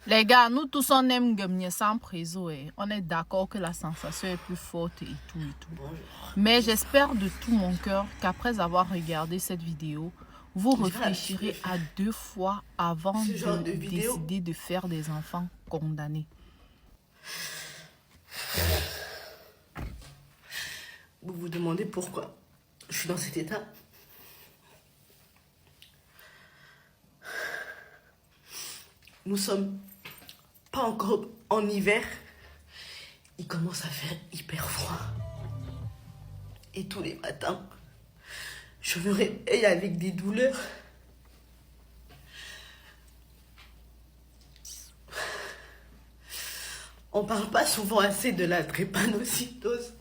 Les gars, nous tous on aime gagner sans préso. On est d'accord que la sensation est plus forte et tout et tout. Mais j'espère de tout mon cœur qu'après avoir regardé cette vidéo, vous réfléchirez à 2 fois avant de décider de faire des enfants condamnés. Vous vous demandez pourquoi je suis dans cet état? Nous sommes pas encore en hiver. Il commence à faire hyper froid. Et tous les matins, je me réveille avec des douleurs. On parle pas souvent assez de la drépanocytose.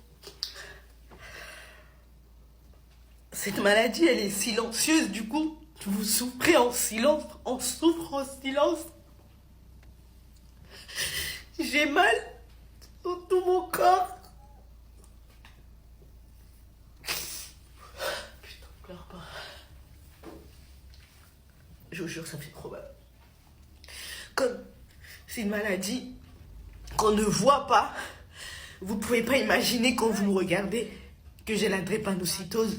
Cette maladie, elle est silencieuse, du coup, vous souffrez en silence, on souffre en silence. J'ai mal dans tout mon corps. Putain, pleure pas. Je vous jure, ça fait trop mal. Comme c'est une maladie qu'on ne voit pas, vous pouvez pas imaginer quand vous me regardez que j'ai la drépanocytose.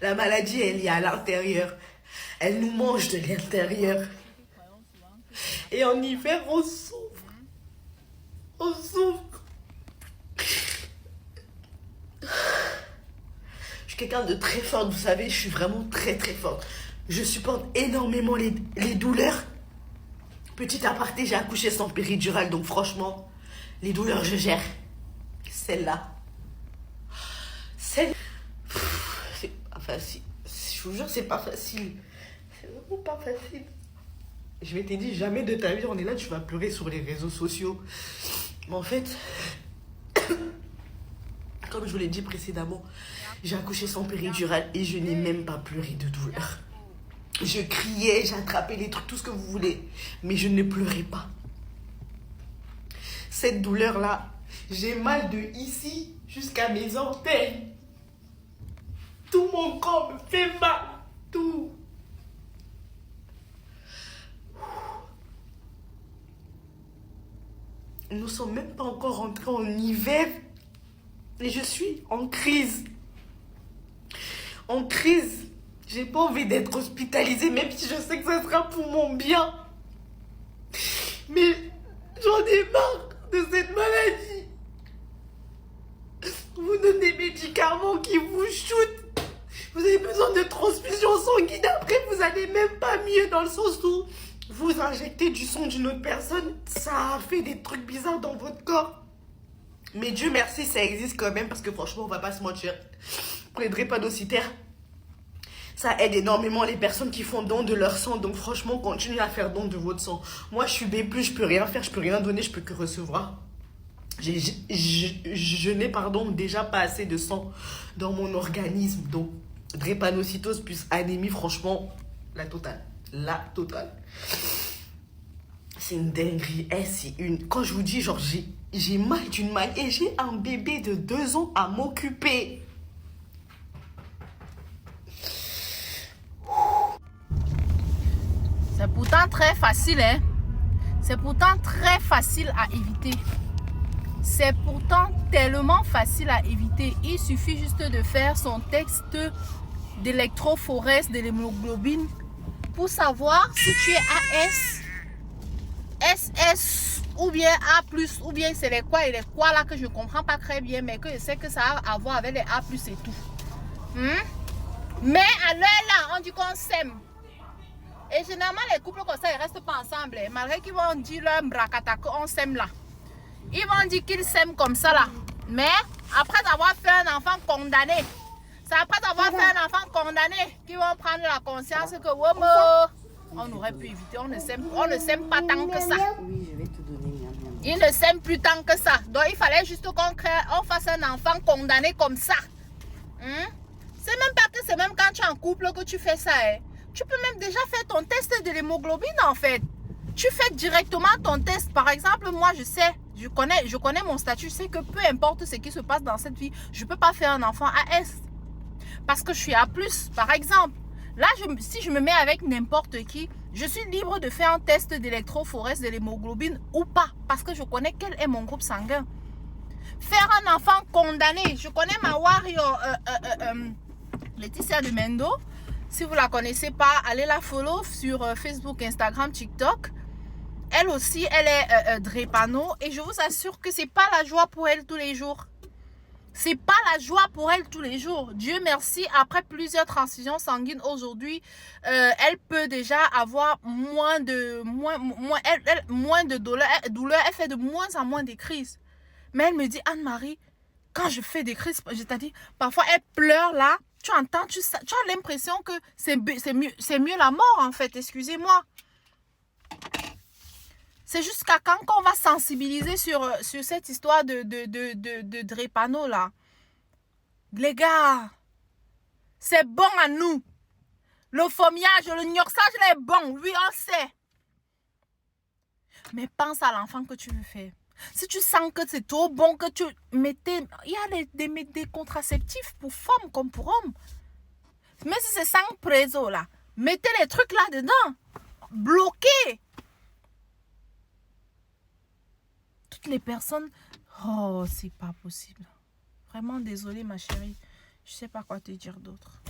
La maladie, elle est à l'intérieur. Elle nous mange de l'intérieur. Et en hiver, on souffre. On souffre. Je suis quelqu'un de très forte, vous savez, je suis vraiment très très forte. Je supporte énormément les douleurs. Petit aparté, j'ai accouché sans péridurale, donc franchement, les douleurs, je gère. Celle-là. C'est pas facile. Je vous jure, c'est pas facile. C'est vraiment pas facile. Je m'étais dit, jamais de ta vie, on est là, tu vas pleurer sur les réseaux sociaux. Mais en fait, comme je vous l'ai dit précédemment, j'ai accouché sans péridurale et je n'ai même pas pleuré de douleur. Je criais, j'attrapais les trucs, tout ce que vous voulez. Mais je ne pleurais pas. Cette douleur-là, j'ai mal de ici jusqu'à mes orteils. Tout mon corps me fait mal. Tout. Nous ne sommes même pas encore rentrés en hiver. Et je suis en crise. En crise. J'ai pas envie d'être hospitalisée, même si je sais que ça sera pour mon bien. Mais j'en ai marre de cette maladie. Vous donnez des médicaments qui vous shootent. Vous avez besoin de transfusion sanguine. Après, vous allez même pas mieux, dans le sens où vous injectez du sang d'une autre personne. Ça fait des trucs bizarres dans votre corps. Mais Dieu merci, ça existe quand même. Parce que franchement, on va pas se mentir. Pour les drépanocytaires, ça aide énormément les personnes qui font don de leur sang. Donc franchement, continuez à faire don de votre sang. Moi, je suis B+, je peux rien faire, je peux rien donner, je peux que recevoir. Je n'ai, déjà pas assez de sang dans mon organisme. Donc, drépanocytose plus anémie, franchement, la totale. La totale. C'est une dinguerie. Quand je vous dis, genre, j'ai mal d'une main et j'ai un bébé de 2 ans à m'occuper. C'est pourtant très facile, hein. C'est pourtant très facile à éviter. C'est pourtant tellement facile à éviter. Il suffit juste de faire son test d'électrophorèse de l'hémoglobine pour savoir si tu es AS, SS ou bien A+, ou bien c'est les quoi et les quoi là que je comprends pas très bien, mais que je sais que ça a à voir avec les A+, et tout. Mais à l'heure là, on dit qu'on s'aime. Et généralement, les couples comme ça, ils restent pas ensemble. Malgré qu'ils vont dire leur bracata qu'on s'aime là. Ils vont dire qu'ils s'aiment comme ça là. Mais après avoir fait un enfant condamné, c'est après avoir fait un enfant condamné qu'ils vont prendre la conscience que on aurait pu éviter. On ne s'aime pas tant que ça. Oui, je vais te donner. Ils ne s'aiment plus tant que ça. Donc il fallait juste qu'on fasse un enfant condamné comme ça. C'est même pas que c'est même quand tu es en couple que tu fais ça. Tu peux même déjà faire ton test de l'hémoglobine en fait. Tu fais directement ton test. Par exemple, moi je sais, je connais mon statut. Je sais que peu importe ce qui se passe dans cette vie, je ne peux pas faire un enfant AS. Parce que je suis A+, par exemple. Là, si je me mets avec n'importe qui, Je suis libre de faire un test d'électrophorèse de l'hémoglobine ou pas, parce que je connais quel est mon groupe sanguin. Faire un enfant condamné. Je connais ma warrior Laetitia de Mendo. Si vous ne la connaissez pas, allez la follow sur Facebook, Instagram, TikTok. Elle aussi, elle est drépano. Et je vous assure que ce n'est pas la joie pour elle tous les jours. C'est pas la joie pour elle tous les jours. Dieu merci, après plusieurs transfusions sanguines aujourd'hui, elle peut déjà avoir moins de douleur. Elle fait de moins en moins des crises. Mais elle me dit, Anne-Marie, quand je fais des crises, je t'ai dit, parfois elle pleure là, tu entends, tu as l'impression que c'est mieux la mort en fait, excusez-moi. C'est jusqu'à quand qu'on va sensibiliser sur cette histoire de drépano là. Les gars, c'est bon à nous. Le fommage, le gnorsage, est bon. Oui, on sait. Mais pense à l'enfant que tu veux faire. Si tu sens que c'est trop bon, que tu mettais... Il y a des contraceptifs pour femmes comme pour hommes. Mais si c'est sans préso là, mettez les trucs là-dedans. Bloquez. Toutes les personnes... Oh, c'est pas possible. Vraiment désolée ma chérie. Je sais pas quoi te dire d'autre.